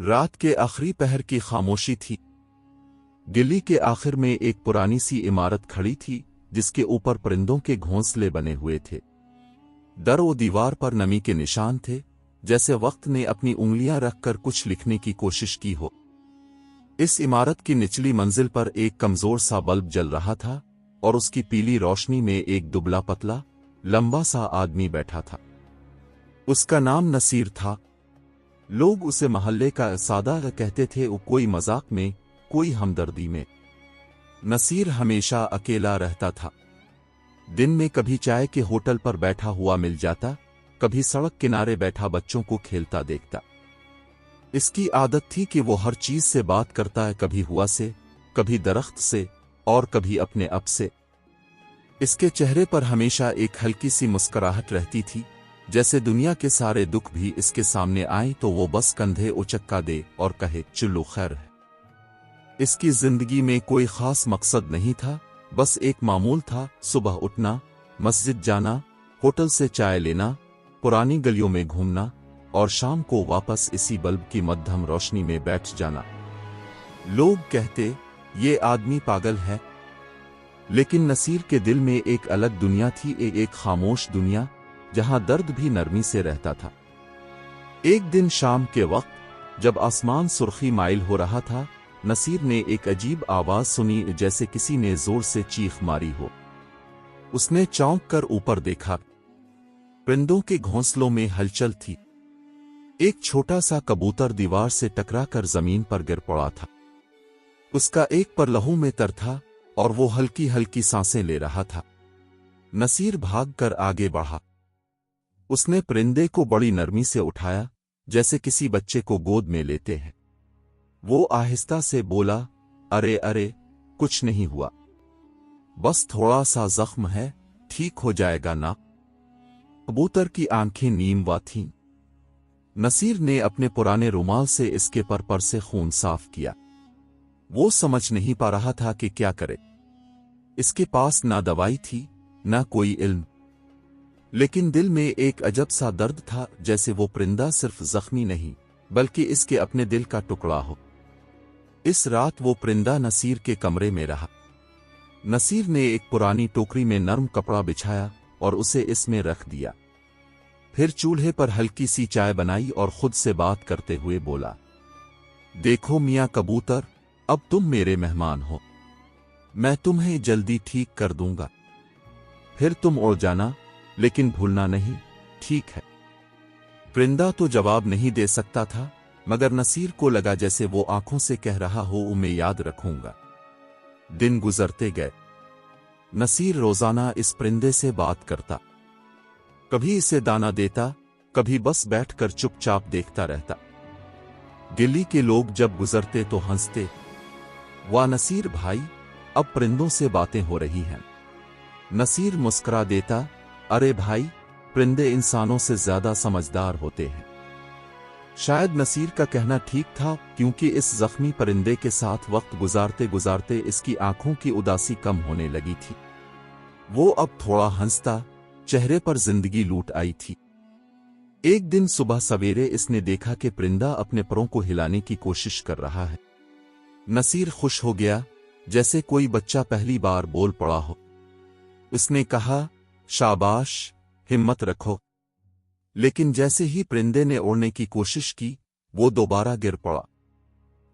रात के आखिरी पहर की खामोशी थी। दिल्ली के आखिर में एक पुरानी सी इमारत खड़ी थी जिसके ऊपर परिंदों के घोंसले बने हुए थे। दर व दीवार पर नमी के निशान थे, जैसे वक्त ने अपनी उंगलियां रखकर कुछ लिखने की कोशिश की हो। इस इमारत की निचली मंजिल पर एक कमजोर सा बल्ब जल रहा था और उसकी पीली रोशनी में एक दुबला पतला लंबा सा आदमी बैठा था। उसका नाम नसीर था। लोग उसे मोहल्ले का सादा कहते थे, कोई मजाक में, कोई हमदर्दी में। नसीर हमेशा अकेला रहता था। दिन में कभी चाय के होटल पर बैठा हुआ मिल जाता, कभी सड़क किनारे बैठा बच्चों को खेलता देखता। इसकी आदत थी कि वो हर चीज से बात करता है, कभी हुआ से, कभी दरख्त से और कभी अपने आप से। इसके चेहरे पर हमेशा एक हल्की सी मुस्कुराहट रहती थी, जैसे दुनिया के सारे दुख भी इसके सामने आए तो वो बस कंधे उचक्का दे और कहे, चलो खैर है। इसकी जिंदगी में कोई खास मकसद नहीं था, बस एक मामूल था, सुबह उठना, मस्जिद जाना, होटल से चाय लेना, पुरानी गलियों में घूमना और शाम को वापस इसी बल्ब की मध्यम रोशनी में बैठ जाना। लोग कहते, ये आदमी पागल है, लेकिन नसीर के दिल में एक अलग दुनिया थी, एक खामोश दुनिया जहां दर्द भी नरमी से रहता था। एक दिन शाम के वक्त जब आसमान सुर्खी माइल हो रहा था, नसीर ने एक अजीब आवाज सुनी, जैसे किसी ने जोर से चीख मारी हो। उसने चौंक कर ऊपर देखा। परिंदों के घोंसलों में हलचल थी। एक छोटा सा कबूतर दीवार से टकराकर जमीन पर गिर पड़ा था। उसका एक पर लहू में तर था और वो हल्की हल्की सांसें ले रहा था। नसीर भागकर आगे बढ़ा। उसने परिंदे को बड़ी नरमी से उठाया, जैसे किसी बच्चे को गोद में लेते हैं। वो आहिस्ता से बोला, अरे अरे, कुछ नहीं हुआ, बस थोड़ा सा जख्म है, ठीक हो जाएगा ना। कबूतर की आंखें नीमवा थीं। नसीर ने अपने पुराने रुमाल से इसके पर से खून साफ किया। वो समझ नहीं पा रहा था कि क्या करे। इसके पास ना दवाई थी, ना कोई इल्म, लेकिन दिल में एक अजब सा दर्द था, जैसे वो परिंदा सिर्फ जख्मी नहीं बल्कि इसके अपने दिल का टुकड़ा हो। इस रात वो परिंदा नसीर के कमरे में रहा। नसीर ने एक पुरानी टोकरी में नरम कपड़ा बिछाया और उसे इसमें रख दिया। फिर चूल्हे पर हल्की सी चाय बनाई और खुद से बात करते हुए बोला, देखो मियां कबूतर, अब तुम मेरे मेहमान हो, मैं तुम्हें जल्दी ठीक कर दूंगा। फिर तुम उड़ जाना, लेकिन भूलना नहीं, ठीक है। परिंदा तो जवाब नहीं दे सकता था, मगर नसीर को लगा जैसे वो आंखों से कह रहा हो, मैं याद रखूंगा। दिन गुजरते गए। नसीर रोजाना इस परिंदे से बात करता। कभी इसे दाना देता, कभी बस बैठकर चुपचाप देखता रहता। दिल्ली के लोग जब गुजरते तो हंसते, वाह नसीर भाई, अब परिंदों से बातें हो रही हैं। नसीर मुस्कुरा देता, अरे भाई, परिंदे इंसानों से ज्यादा समझदार होते हैं। शायद नसीर का कहना ठीक था, क्योंकि इस जख्मी परिंदे के साथ वक्त गुजारते गुजारते इसकी आंखों की उदासी कम होने लगी थी। वो अब थोड़ा हंसता, चेहरे पर जिंदगी लूट आई थी। एक दिन सुबह सवेरे इसने देखा कि परिंदा अपने परों को हिलाने की कोशिश कर रहा है। नसीर खुश हो गया, जैसे कोई बच्चा पहली बार बोल पड़ा हो। उसने कहा, शाबाश, हिम्मत रखो। लेकिन जैसे ही परिंदे ने उड़ने की कोशिश की, वो दोबारा गिर पड़ा।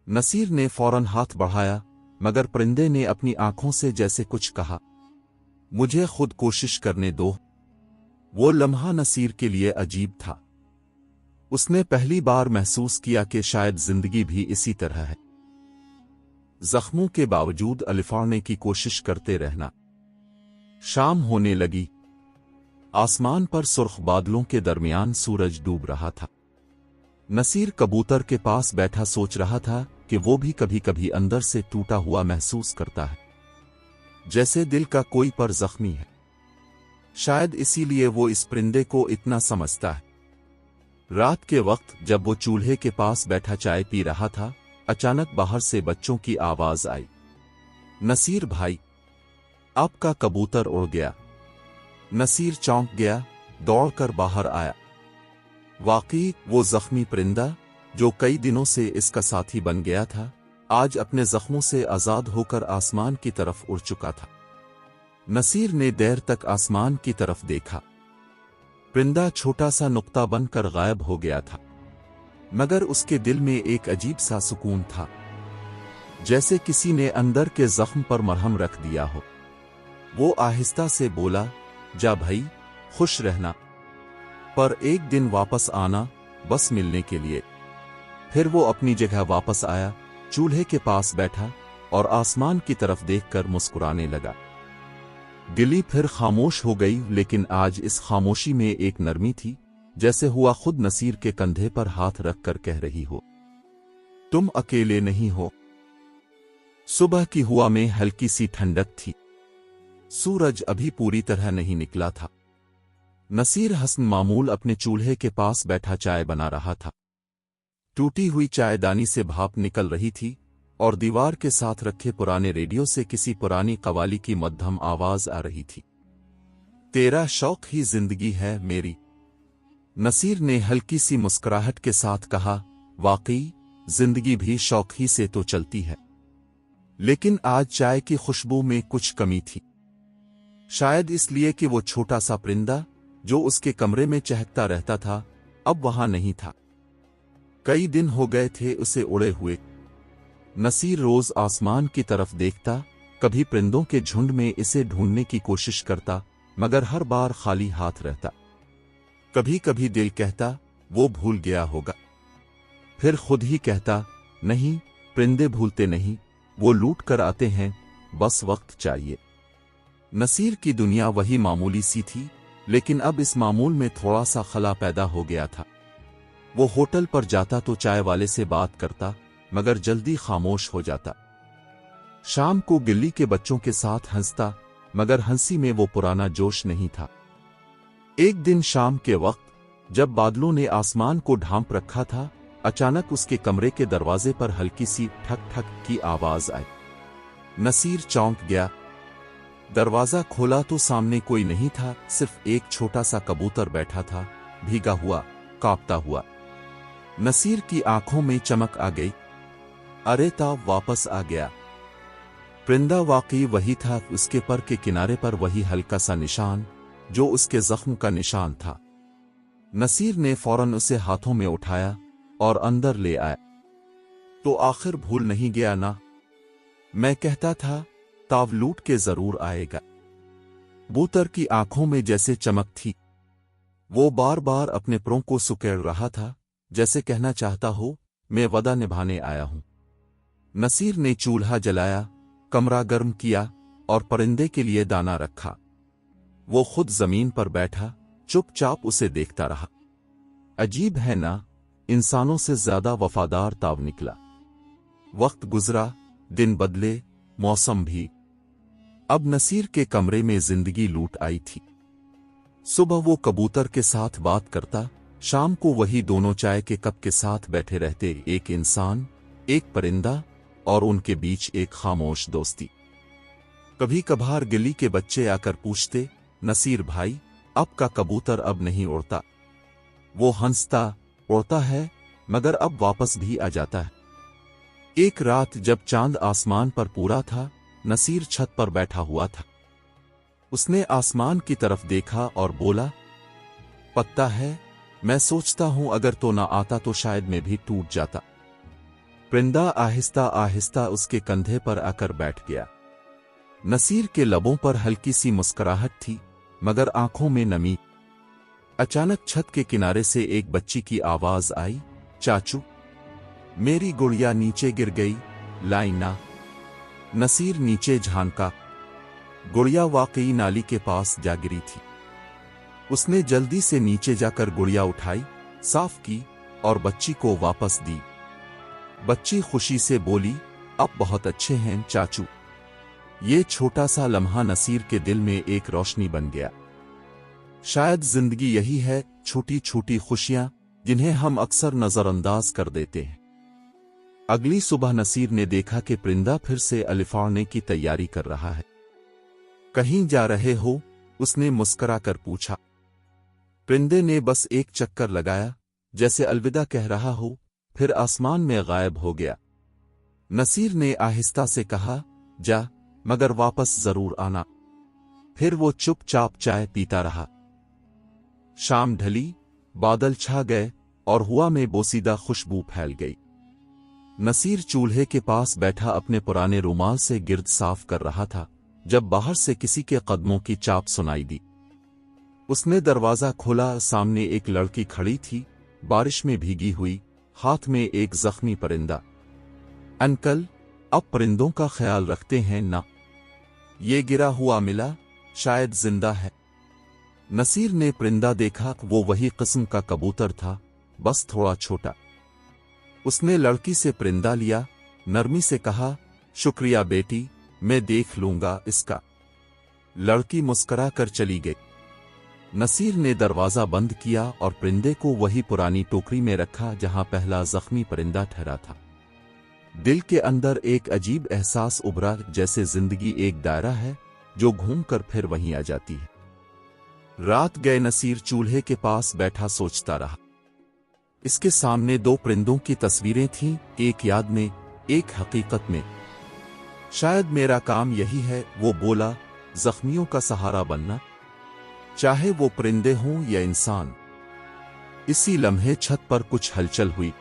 नसीर ने फौरन हाथ बढ़ाया, मगर परिंदे ने अपनी आंखों से जैसे कुछ कहा, मुझे खुद कोशिश करने दो। वो लम्हा नसीर के लिए अजीब था। उसने पहली बार महसूस किया कि शायद जिंदगी भी इसी तरह है, जख्मों के बावजूद अलिफाड़ने की कोशिश करते रहना। शाम होने लगी। आसमान पर सुर्ख बादलों के दरमियान सूरज डूब रहा था। नसीर कबूतर के पास बैठा सोच रहा था कि वो भी कभी कभी अंदर से टूटा हुआ महसूस करता है, जैसे दिल का कोई पर जख्मी है। शायद इसीलिए वो इस परिंदे को इतना समझता है। रात के वक्त जब वो चूल्हे के पास बैठा चाय पी रहा था, अचानक बाहर से बच्चों की आवाज आई, नसीर भाई, आपका कबूतर उड़ गया। नसीर चौंक गया, दौड़कर बाहर आया। वाकई वो जख्मी परिंदा जो कई दिनों से इसका साथी बन गया था, आज अपने जख्मों से आजाद होकर आसमान की तरफ उड़ चुका था। नसीर ने देर तक आसमान की तरफ देखा। परिंदा छोटा सा नुक्ता बनकर गायब हो गया था, मगर उसके दिल में एक अजीब सा सुकून था, जैसे किसी ने अंदर के जख्म पर मरहम रख दिया हो। वो आहिस्ता से बोला, जा भाई, खुश रहना, पर एक दिन वापस आना, बस मिलने के लिए। फिर वो अपनी जगह वापस आया, चूल्हे के पास बैठा और आसमान की तरफ देखकर मुस्कुराने लगा। गिली फिर खामोश हो गई, लेकिन आज इस खामोशी में एक नरमी थी, जैसे हुआ खुद नसीर के कंधे पर हाथ रखकर कह रही हो, तुम अकेले नहीं हो। सुबह की हवा में हल्की सी ठंडक थी। सूरज अभी पूरी तरह नहीं निकला था। नसीर हसन मामूल अपने चूल्हे के पास बैठा चाय बना रहा था। टूटी हुई चायदानी से भाप निकल रही थी और दीवार के साथ रखे पुराने रेडियो से किसी पुरानी कवाली की मध्यम आवाज आ रही थी। तेरा शौक ही जिंदगी है मेरी। नसीर ने हल्की सी मुस्कुराहट के साथ कहा, वाकई जिंदगी भी शौक ही से तो चलती है, लेकिन आज चाय की खुशबू में कुछ कमी थी। शायद इसलिए कि वो छोटा सा परिंदा जो उसके कमरे में चहकता रहता था, अब वहां नहीं था। कई दिन हो गए थे उसे उड़े हुए। नसीर रोज आसमान की तरफ देखता, कभी परिंदों के झुंड में इसे ढूंढने की कोशिश करता, मगर हर बार खाली हाथ रहता। कभी कभी दिल कहता वो भूल गया होगा, फिर खुद ही कहता नहीं, परिंदे भूलते नहीं, वो लूट कर आते हैं, बस वक्त चाहिए। नसीर की दुनिया वही मामूली सी थी, लेकिन अब इस मामूल में थोड़ा सा खला पैदा हो गया था। वो होटल पर जाता तो चाय वाले से बात करता, मगर जल्दी खामोश हो जाता। शाम को गिल्ली के बच्चों के साथ हंसता, मगर हंसी में वो पुराना जोश नहीं था। एक दिन शाम के वक्त जब बादलों ने आसमान को ढांप रखा था, अचानक उसके कमरे के दरवाजे पर हल्की सी ठक ठक की आवाज आई। नसीर चौंक गया। दरवाजा खोला तो सामने कोई नहीं था, सिर्फ एक छोटा सा कबूतर बैठा था, भीगा हुआ, कांपता हुआ। नसीर की आंखों में चमक आ गई। अरे ताव वापस आ गया। परिंदा वाकई वही था, उसके पर के किनारे पर वही हल्का सा निशान जो उसके जख्म का निशान था। नसीर ने फौरन उसे हाथों में उठाया और अंदर ले आया। तो आखिर भूल नहीं गया ना? मैं कहता था ताव लूट के जरूर आएगा। कबूतर की आंखों में जैसे चमक थी। वो बार बार अपने परों को सुकेड़ रहा था, जैसे कहना चाहता हो, मैं वादा निभाने आया हूं। नसीर ने चूल्हा जलाया, कमरा गर्म किया और परिंदे के लिए दाना रखा। वो खुद जमीन पर बैठा, चुपचाप उसे देखता रहा। अजीब है ना, इंसानों से ज्यादा वफादार ताव निकला। वक्त गुजरा, दिन बदले, मौसम भी। अब नसीर के कमरे में जिंदगी लूट आई थी। सुबह वो कबूतर के साथ बात करता, शाम को वही दोनों चाय के कप के साथ बैठे रहते, एक इंसान, एक परिंदा और उनके बीच एक खामोश दोस्ती। कभी कभार गिली के बच्चे आकर पूछते, नसीर भाई, अब का कबूतर अब नहीं उड़ता। वो हंसता, उड़ता है, मगर अब वापस भी आ जाता है। एक रात जब चांद आसमान पर पूरा था, नसीर छत पर बैठा हुआ था। उसने आसमान की तरफ देखा और बोला, पता है, मैं सोचता हूं अगर तो ना आता तो शायद मैं भी टूट जाता। परिंदा आहिस्ता आहिस्ता उसके कंधे पर आकर बैठ गया। नसीर के लबों पर हल्की सी मुस्कुराहट थी, मगर आंखों में नमी। अचानक छत के किनारे से एक बच्ची की आवाज आई, चाचू, मेरी गुड़िया नीचे गिर गई, लाइना। नसीर नीचे झांका। गुड़िया वाकई नाली के पास जा गिरी थी। उसने जल्दी से नीचे जाकर गुड़िया उठाई, साफ की और बच्ची को वापस दी। बच्ची खुशी से बोली, अब बहुत अच्छे हैं चाचू। ये छोटा सा लम्हा नसीर के दिल में एक रोशनी बन गया। शायद जिंदगी यही है, छोटी छोटी खुशियां जिन्हें हम अक्सर नजरअंदाज कर देते हैं। अगली सुबह नसीर ने देखा कि परिंदा फिर से अलिफाड़ने की तैयारी कर रहा है। कहीं जा रहे हो? उसने मुस्कुराकर पूछा। परिंदे ने बस एक चक्कर लगाया, जैसे अलविदा कह रहा हो, फिर आसमान में गायब हो गया। नसीर ने आहिस्ता से कहा, जा, मगर वापस जरूर आना। फिर वो चुपचाप चाय पीता रहा। शाम ढली, बादल छा गए और हवा में बोसीदा खुशबू फैल गई। नसीर चूल्हे के पास बैठा अपने पुराने रुमाल से गिर्द साफ कर रहा था जब बाहर से किसी के कदमों की चाप सुनाई दी। उसने दरवाजा खोला। सामने एक लड़की खड़ी थी, बारिश में भीगी हुई, हाथ में एक जख्मी परिंदा। अंकल, अब परिंदों का ख्याल रखते हैं ना? ये गिरा हुआ मिला, शायद जिंदा है। नसीर ने परिंदा देखा, वो वही किस्म का कबूतर था, बस थोड़ा छोटा। उसने लड़की से परिंदा लिया, नरमी से कहा, शुक्रिया बेटी, मैं देख लूंगा इसका। लड़की मुस्कुरा कर चली गई। नसीर ने दरवाजा बंद किया और परिंदे को वही पुरानी टोकरी में रखा जहां पहला जख्मी परिंदा ठहरा था। दिल के अंदर एक अजीब एहसास उभरा, जैसे जिंदगी एक दायरा है जो घूमकर फिर वहीं आ जाती है। रात गए नसीर चूल्हे के पास बैठा सोचता रहा। इसके सामने दो परिंदों की तस्वीरें थीं, एक याद में, एक हकीकत में। शायद मेरा काम यही है, वो बोला, जख्मियों का सहारा बनना, चाहे वो परिंदे हों या इंसान। इसी लम्हे छत पर कुछ हलचल हुई।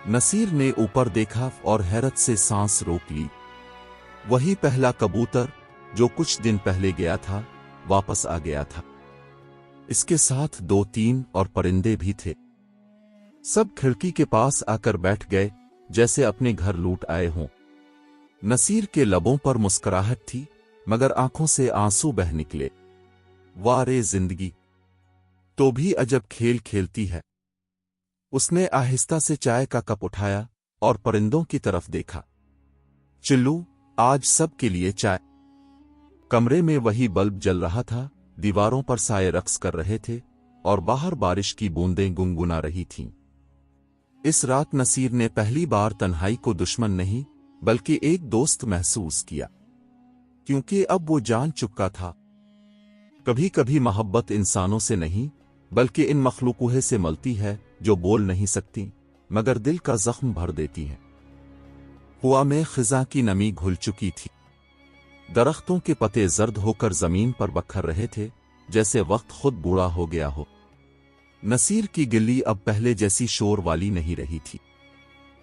नसीर ने ऊपर देखा और हैरत से सांस रोक ली। वही पहला कबूतर जो कुछ दिन पहले गया था, वापस आ गया था। इसके साथ 2-3 और परिंदे भी थे। सब खिड़की के पास आकर बैठ गए, जैसे अपने घर लूट आए हों। नसीर के लबों पर मुस्कुराहट थी, मगर आंखों से आंसू बह निकले। वाह रे जिंदगी, तो भी अजब खेल खेलती है। उसने आहिस्ता से चाय का कप उठाया और परिंदों की तरफ देखा। चिल्लू, आज सब के लिए चाय। कमरे में वही बल्ब जल रहा था, दीवारों पर साए रक्स कर रहे थे और बाहर बारिश की बूंदें गुनगुना रही थीं। इस रात नसीर ने पहली बार तन्हाई को दुश्मन नहीं बल्कि एक दोस्त महसूस किया, क्योंकि अब वो जान चुका था, कभी कभी मोहब्बत इंसानों से नहीं बल्कि इन मखलूक़ों से मलती है जो बोल नहीं सकती मगर दिल का जख्म भर देती हैं। हवा में खिज़ा की नमी घुल चुकी थी। दरख्तों के पत्ते जर्द होकर जमीन पर बखर रहे थे, जैसे वक्त खुद बूढ़ा हो गया हो। नसीर की गिल्ली अब पहले जैसी शोर वाली नहीं रही थी।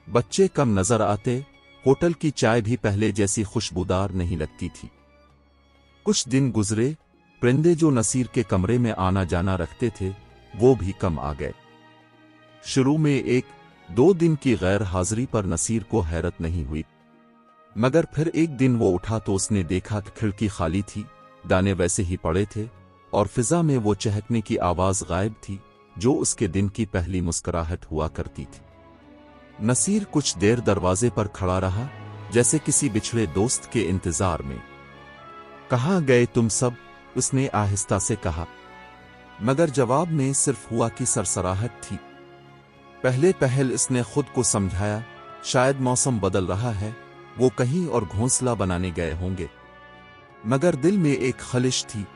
बच्चे कम नजर आते, होटल की चाय भी पहले जैसी खुशबूदार नहीं लगती थी। कुछ दिन गुजरे, परिंदे जो नसीर के कमरे में आना जाना रखते थे, वो भी कम आ गए। शुरू में 1-2 दिन की गैर हाजिरी पर नसीर को हैरत नहीं हुई, मगर फिर एक दिन वो उठा तो उसने देखा कि खिड़की खाली थी, दाने वैसे ही पड़े थे और फिजा में वो चहकने की आवाज गायब थी जो उसके दिन की पहली मुस्कुराहट हुआ करती थी। नसीर कुछ देर दरवाजे पर खड़ा रहा, जैसे किसी बिछड़े दोस्त के इंतजार में। कहाँ गए तुम सब? उसने आहिस्ता से कहा, मगर जवाब में सिर्फ हुआ की सरसराहट थी। पहले पहल इसने खुद को समझाया, शायद मौसम बदल रहा है, वो कहीं और घोंसला बनाने गए होंगे। मगर दिल में एक खलिश थी,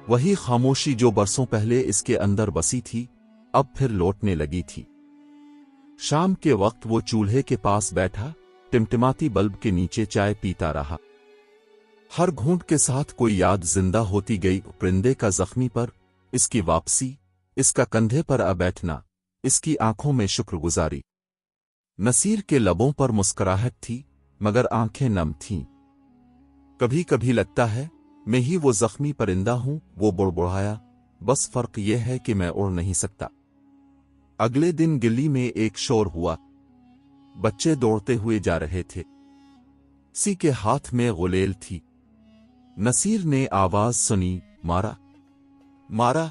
वही खामोशी जो बरसों पहले इसके अंदर बसी थी, अब फिर लौटने लगी थी। शाम के वक्त वो चूल्हे के पास बैठा, टिमटिमाती बल्ब के नीचे चाय पीता रहा। हर घूंट के साथ कोई याद जिंदा होती गई, परिंदे का जख्मी पर, इसकी वापसी, इसका कंधे पर आ बैठना, इसकी आंखों में शुक्रगुजारी। नसीर के लबों पर मुस्कुराहट थी, मगर आंखें नम थीं। कभी कभी लगता है मैं ही वो जख्मी परिंदा हूं, वो बुड़बुड़ाया, बस फर्क यह है कि मैं उड़ नहीं सकता। अगले दिन गिल्ली में एक शोर हुआ। बच्चे दौड़ते हुए जा रहे थे। किसी के हाथ में गुलेल थी। नसीर ने आवाज सुनी, मारा मारा।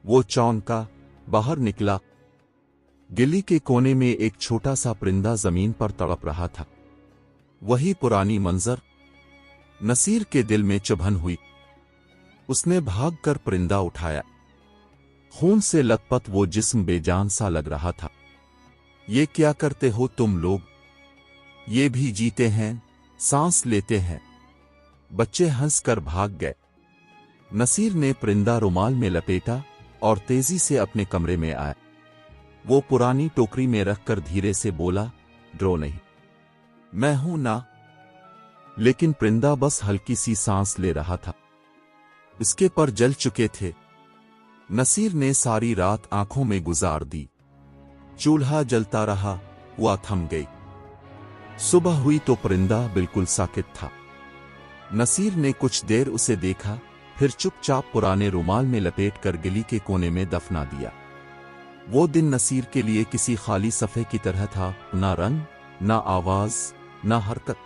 वो चौंका, बाहर निकला। गिल्ली के कोने में एक छोटा सा परिंदा जमीन पर तड़प रहा था। वही पुरानी मंजर। नसीर के दिल में चुभन हुई। उसने भागकर परिंदा उठाया। खून से लथपथ वो जिस्म बेजान सा लग रहा था। ये क्या करते हो तुम लोग? ये भी जीते हैं, सांस लेते हैं। बच्चे हंसकर भाग गए। नसीर ने परिंदा रुमाल में लपेटा और तेजी से अपने कमरे में आया। वो पुरानी टोकरी में रखकर धीरे से बोला, डरो नहीं, मैं हूं ना। लेकिन परिंदा बस हल्की सी सांस ले रहा था। इसके पर जल चुके थे। नसीर ने सारी रात आंखों में गुजार दी। चूल्हा जलता रहा, हुआ थम गई। सुबह हुई तो परिंदा बिल्कुल साकित था। नसीर ने कुछ देर उसे देखा, फिर चुपचाप पुराने रुमाल में लपेटकर गली के कोने में दफना दिया। वो दिन नसीर के लिए किसी खाली सफ़े की तरह था, ना रंग, ना आवाज, ना हरकत।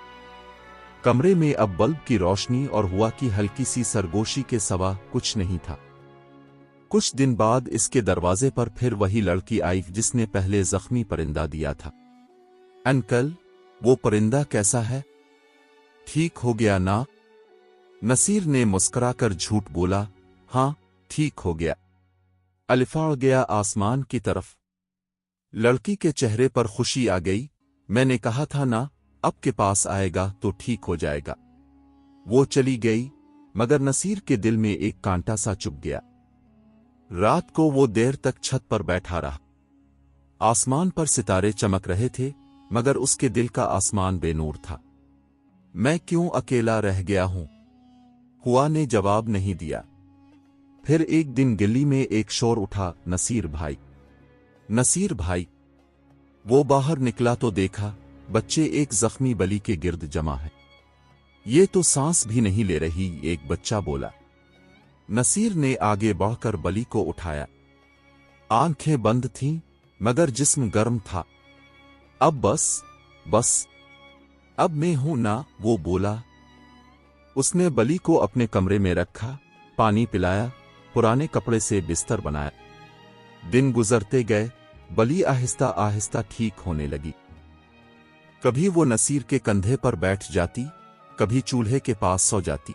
कमरे में अब बल्ब की रोशनी और हवा की हल्की सी सरगोशी के सिवा कुछ नहीं था। कुछ दिन बाद इसके दरवाजे पर फिर वही लड़की आई जिसने पहले जख्मी परिंदा दिया था। अंकल, वो परिंदा कैसा है? ठीक हो गया ना? नसीर ने मुस्कुराकर झूठ बोला, हाँ, ठीक हो गया। अलिफाड़ गया आसमान की तरफ। लड़की के चेहरे पर खुशी आ गई। मैंने कहा था ना, अब के पास आएगा तो ठीक हो जाएगा। वो चली गई, मगर नसीर के दिल में एक कांटा सा चुभ गया। रात को वो देर तक छत पर बैठा रहा। आसमान पर सितारे चमक रहे थे, मगर उसके दिल का आसमान बेनूर था। मैं क्यों अकेला रह गया हूं? हुआ ने जवाब नहीं दिया। फिर एक दिन गली में एक शोर उठा, नसीर भाई, नसीर भाई। वो बाहर निकला तो देखा, बच्चे एक जख्मी बली के गिर्द जमा है। ये तो सांस भी नहीं ले रही, एक बच्चा बोला। नसीर ने आगे बढ़कर बली को उठाया। आंखें बंद थीं, मगर जिस्म गर्म था। अब बस, अब मैं हूं ना, वो बोला। उसने बली को अपने कमरे में रखा, पानी पिलाया, पुराने कपड़े से बिस्तर बनाया। दिन गुजरते गए, बली आहिस्ता आहिस्ता ठीक होने लगी। कभी वो नसीर के कंधे पर बैठ जाती, कभी चूल्हे के पास सो जाती।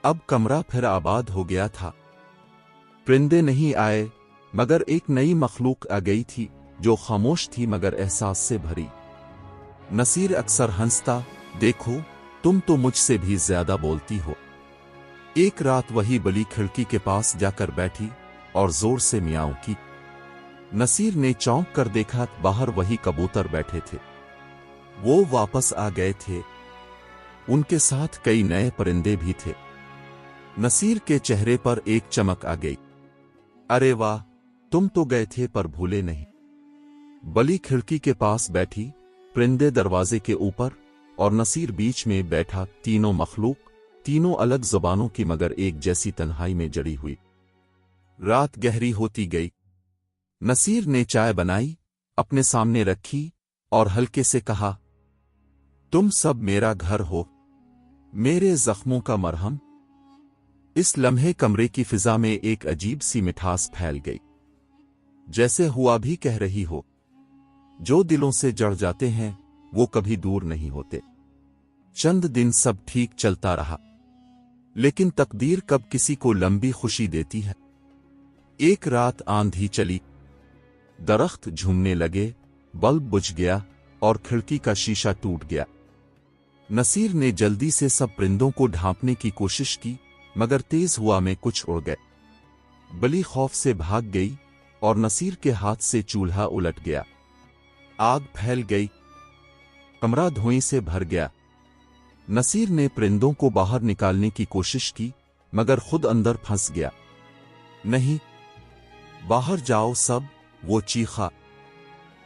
अब कमरा फिर आबाद हो गया था। परिंदे नहीं आए, मगर एक नई मखलूक आ गई थी, जो खामोश थी मगर एहसास से भरी। नसीर अक्सर हंसता, देखो, तुम तो मुझसे भी ज्यादा बोलती हो। एक रात वही बली खिड़की के पास जाकर बैठी और जोर से मियाऊं की। नसीर ने चौंक कर देखा, बाहर वही कबूतर बैठे थे। वो वापस आ गए थे। उनके साथ कई नए परिंदे भी थे। नसीर के चेहरे पर एक चमक आ गई। अरे वाह, तुम तो गए थे पर भूले नहीं। बली खिड़की के पास बैठी, परिंदे दरवाजे के ऊपर और नसीर बीच में बैठा। तीनों मखलूक, तीनों अलग जुबानों की मगर एक जैसी तन्हाई में जड़ी हुई। रात गहरी होती गई। नसीर ने चाय बनाई, अपने सामने रखी और हल्के से कहा, तुम सब मेरा घर हो, मेरे जख्मों का मरहम। इस लम्हे कमरे की फिजा में एक अजीब सी मिठास फैल गई, जैसे हुआ भी कह रही हो, जो दिलों से जड़ जाते हैं वो कभी दूर नहीं होते। चंद दिन सब ठीक चलता रहा, लेकिन तकदीर कब किसी को लंबी खुशी देती है। एक रात आंधी चली, दरख्त झूमने लगे, बल्ब बुझ गया और खिड़की का शीशा टूट गया। नसीर ने जल्दी से सब परिंदों को ढांपने की कोशिश की, मगर तेज हवा में कुछ उड़ गए। बली खौफ से भाग गई और नसीर के हाथ से चूल्हा उलट गया। आग फैल गई, कमरा धुएं से भर गया। नसीर ने परिंदों को बाहर निकालने की कोशिश की, मगर खुद अंदर फंस गया। नहीं, बाहर जाओ सब, वो चीखा।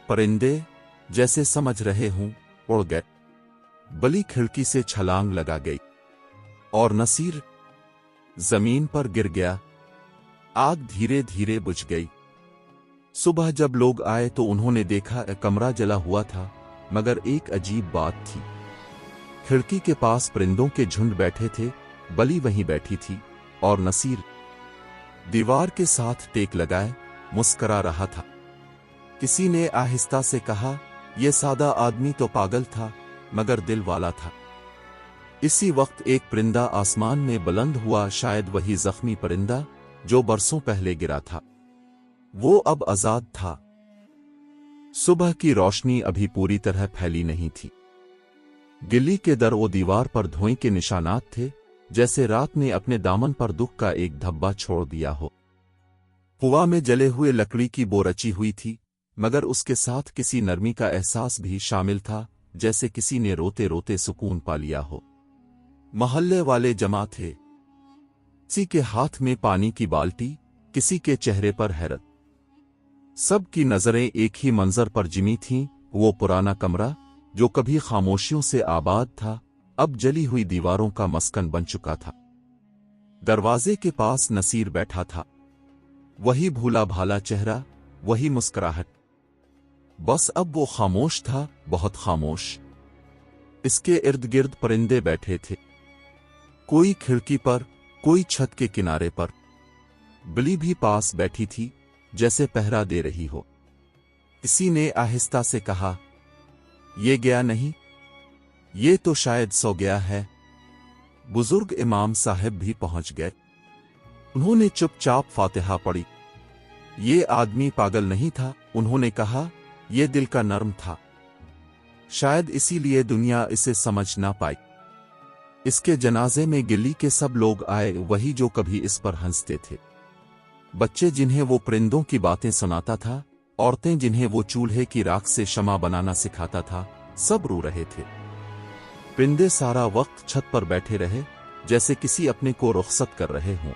परिंदे, जैसे समझ रहे हों, उड़ गए। बली खिड़की से छलांग लगा गई और नसीर जमीन पर गिर गया। आग धीरे धीरे बुझ गई। सुबह जब लोग आए तो उन्होंने देखा कमरा जला हुआ था, मगर एक अजीब बात थी। खिड़की के पास परिंदों के झुंड बैठे थे, बली वहीं बैठी थी और नसीर दीवार के साथ टेक लगाए मुस्करा रहा था। किसी ने आहिस्ता से कहा, यह सादा आदमी तो पागल था, मगर दिल वाला था। इसी वक्त एक परिंदा आसमान में बुलंद हुआ, शायद वही जख्मी परिंदा जो बरसों पहले गिरा था। वो अब आजाद था। सुबह की रोशनी अभी पूरी तरह फैली नहीं थी। गिल्ली के दर व दीवार पर धुएं के निशानात थे, जैसे रात ने अपने दामन पर दुख का एक धब्बा छोड़ दिया हो। हवा में जले हुए लकड़ी की बो रची हुई थी, مگر اس کے ساتھ کسی نرمی کا احساس بھی شامل تھا، جیسے کسی نے روتے روتے سکون پا لیا ہو۔ محلے والے جمع تھے، کسی کے ہاتھ میں پانی کی بالٹی، کسی کے چہرے پر حیرت۔ سب کی نظریں ایک ہی منظر پر جمی تھیں، وہ پرانا کمرہ جو کبھی خاموشیوں سے آباد تھا، اب جلی ہوئی دیواروں کا مسکن بن چکا تھا۔ دروازے کے پاس نصیر بیٹھا تھا، وہی بھولا بھالا چہرہ، وہی مسکراہٹ، بس اب وہ خاموش تھا، بہت خاموش۔ اس کے ارد گرد پرندے بیٹھے تھے، کوئی کھڑکی پر، کوئی چھت کے کنارے پر، بلی بھی پاس بیٹھی تھی جیسے پہرا دے رہی ہو۔ کسی نے آہستہ سے کہا، یہ گیا نہیں، یہ تو شاید سو گیا ہے۔ بزرگ امام صاحب بھی پہنچ گئے، انہوں نے چپ چاپ فاتحہ پڑھی۔ یہ آدمی پاگل نہیں تھا، انہوں نے کہا، یہ دل کا نرم تھا، شاید اسی لیے دنیا اسے سمجھ نہ پائی۔ اس کے جنازے میں گلی کے سب لوگ آئے، وہی جو کبھی اس پر ہنستے تھے، بچے جنہیں وہ پرندوں کی باتیں سناتا تھا، عورتیں جنہیں وہ چولہے کی راکھ سے شمع بنانا سکھاتا تھا، سب رو رہے تھے۔ پرندے سارا وقت چھت پر بیٹھے رہے، جیسے کسی اپنے کو رخصت کر رہے ہوں۔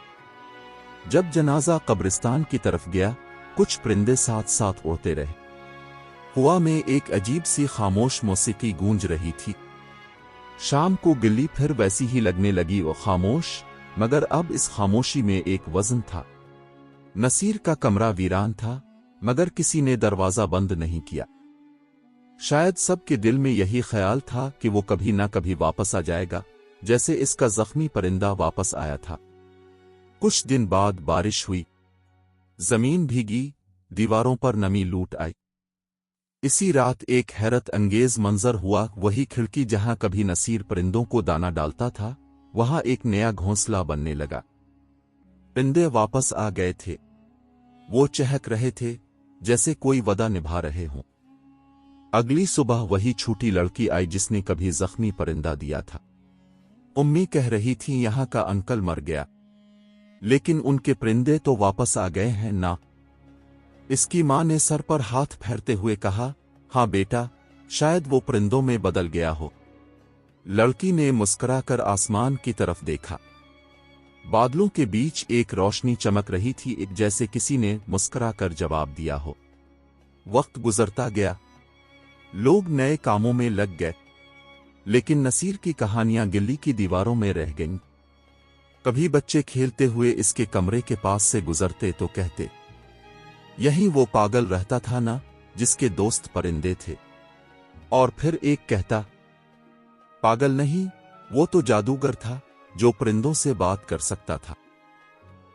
جب جنازہ قبرستان کی طرف گیا، کچھ پرندے ساتھ ساتھ اڑتے رہے۔ ہوا میں ایک عجیب سی خاموش موسیقی گونج رہی تھی۔ شام کو گلی پھر ویسی ہی لگنے لگی، وہ خاموش، مگر اب اس خاموشی میں ایک وزن تھا۔ نصیر کا کمرہ ویران تھا، مگر کسی نے دروازہ بند نہیں کیا۔ شاید سب کے دل میں یہی خیال تھا کہ وہ کبھی نہ کبھی واپس آ جائے گا، جیسے اس کا زخمی پرندہ واپس آیا تھا۔ کچھ دن بعد بارش ہوئی، زمین بھیگی، دیواروں پر نمی لوٹ آئی۔ اسی رات ایک حیرت انگیز منظر ہوا، وہی کھڑکی جہاں کبھی نصیر پرندوں کو دانہ ڈالتا تھا، وہاں ایک نیا گھونسلہ بننے لگا۔ پرندے واپس آ گئے تھے، وہ چہک رہے تھے جیسے کوئی وعدہ نبھا رہے ہوں۔ اگلی صبح وہی چھوٹی لڑکی آئی جس نے کبھی زخمی پرندہ دیا تھا۔ امی کہہ رہی تھی یہاں کا انکل مر گیا، لیکن ان کے پرندے تو واپس آ گئے ہیں نا۔ اس کی ماں نے سر پر ہاتھ پھیرتے ہوئے کہا، ہاں بیٹا، شاید وہ پرندوں میں بدل گیا ہو۔ لڑکی نے مسکرا کر آسمان کی طرف دیکھا، بادلوں کے بیچ ایک روشنی چمک رہی تھی، ایک جیسے کسی نے مسکرا کر جواب دیا ہو۔ وقت گزرتا گیا، لوگ نئے کاموں میں لگ گئے، لیکن نصیر کی کہانیاں گلی کی دیواروں میں رہ گئیں۔ کبھی بچے کھیلتے ہوئے اس کے کمرے کے پاس سے گزرتے تو کہتے، یہیں وہ پاگل رہتا تھا نا جس کے دوست پرندے تھے۔ اور پھر ایک کہتا، پاگل نہیں، وہ تو جادوگر تھا جو پرندوں سے بات کر سکتا تھا۔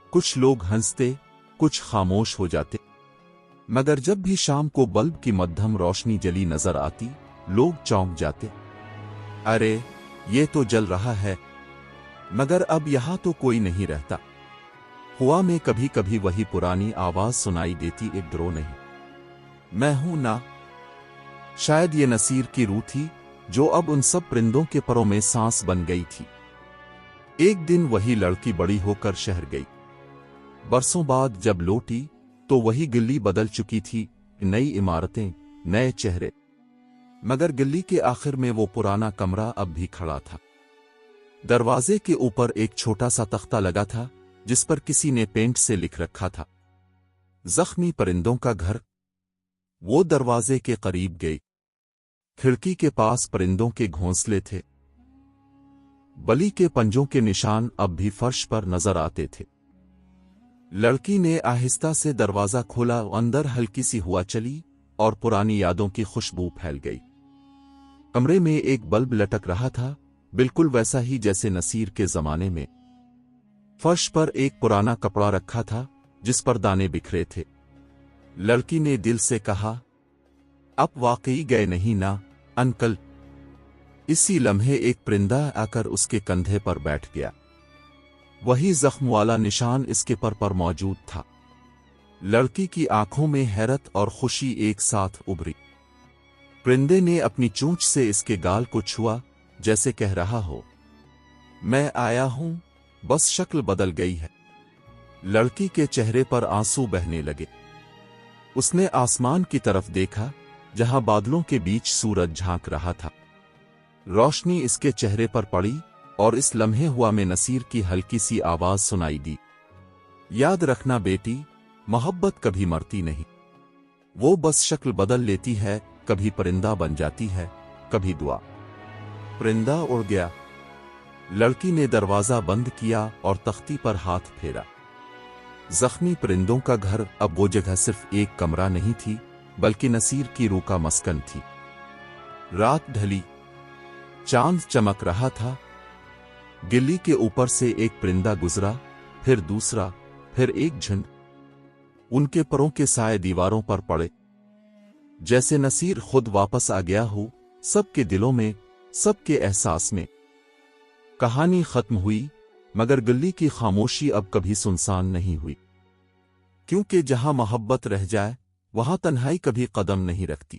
کچھ لوگ ہنستے، کچھ خاموش ہو جاتے، مگر جب بھی شام کو بلب کی مدھم روشنی جلی نظر آتی، لوگ چونک جاتے، ارے یہ تو جل رہا ہے، مگر اب یہاں تو کوئی نہیں رہتا۔ ہوا میں کبھی کبھی وہی پرانی آواز سنائی دیتی، ایک ڈرو نہیں، میں ہوں نا۔ شاید یہ نصیر کی روح تھی جو اب ان سب پرندوں کے پروں میں سانس بن گئی تھی۔ ایک دن وہی لڑکی بڑی ہو کر شہر گئی۔ برسوں بعد جب لوٹی تو وہی گلی بدل چکی تھی، نئی عمارتیں، نئے چہرے، مگر گلی کے آخر میں وہ پرانا کمرہ اب بھی کھڑا تھا۔ دروازے کے اوپر ایک چھوٹا سا تختہ لگا تھا جس پر کسی نے پینٹ سے لکھ رکھا تھا، زخمی پرندوں کا گھر۔ وہ دروازے کے قریب گئی، کھڑکی کے پاس پرندوں کے گھونسلے تھے، بلی کے پنجوں کے نشان اب بھی فرش پر نظر آتے تھے۔ لڑکی نے آہستہ سے دروازہ کھولا، اندر ہلکی سی ہوا چلی اور پرانی یادوں کی خوشبو پھیل گئی۔ کمرے میں ایک بلب لٹک رہا تھا، بالکل ویسا ہی جیسے نصیر کے زمانے میں۔ فرش پر ایک پرانا کپڑا رکھا تھا جس پر دانے بکھرے تھے۔ لڑکی نے دل سے کہا، اب واقعی گئے نہیں نا انکل۔ اسی لمحے ایک پرندہ آ کر اس کے کندھے پر بیٹھ گیا، وہی زخم والا نشان اس کے پر موجود تھا۔ لڑکی کی آنکھوں میں حیرت اور خوشی ایک ساتھ ابھری۔ پرندے نے اپنی چونچ سے اس کے گال کو چھوا، جیسے کہہ رہا ہو، میں آیا ہوں، بس شکل بدل گئی ہے۔ لڑکی کے چہرے پر آنسو بہنے لگے۔ اس نے آسمان کی طرف دیکھا جہاں بادلوں کے بیچ سورج جھانک رہا تھا۔ روشنی اس کے چہرے پر پڑی اور اس لمحے ہوا میں نصیر کی ہلکی سی آواز سنائی دی، یاد رکھنا بیٹی، محبت کبھی مرتی نہیں، وہ بس شکل بدل لیتی ہے، کبھی پرندہ بن جاتی ہے، کبھی دعا۔ پرندہ اڑ گیا۔ لڑکی نے دروازہ بند کیا اور تختی پر ہاتھ پھیرا۔ زخمی پرندوں کا گھر اب وہ جگہ صرف ایک کمرہ نہیں تھی بلکہ نصیر کی روح کا مسکن تھی۔ رات ڈھلی، چاند چمک رہا تھا۔ گلی کے اوپر سے ایک پرندہ گزرا، پھر دوسرا، پھر ایک جھنڈ۔ ان کے پروں کے سائے دیواروں پر پڑے، جیسے نصیر خود واپس آ گیا ہو، سب کے دلوں میں، سب کے احساس میں۔ کہانی ختم ہوئی، مگر گلی کی خاموشی اب کبھی سنسان نہیں ہوئی، کیونکہ جہاں محبت رہ جائے وہاں تنہائی کبھی قدم نہیں رکھتی۔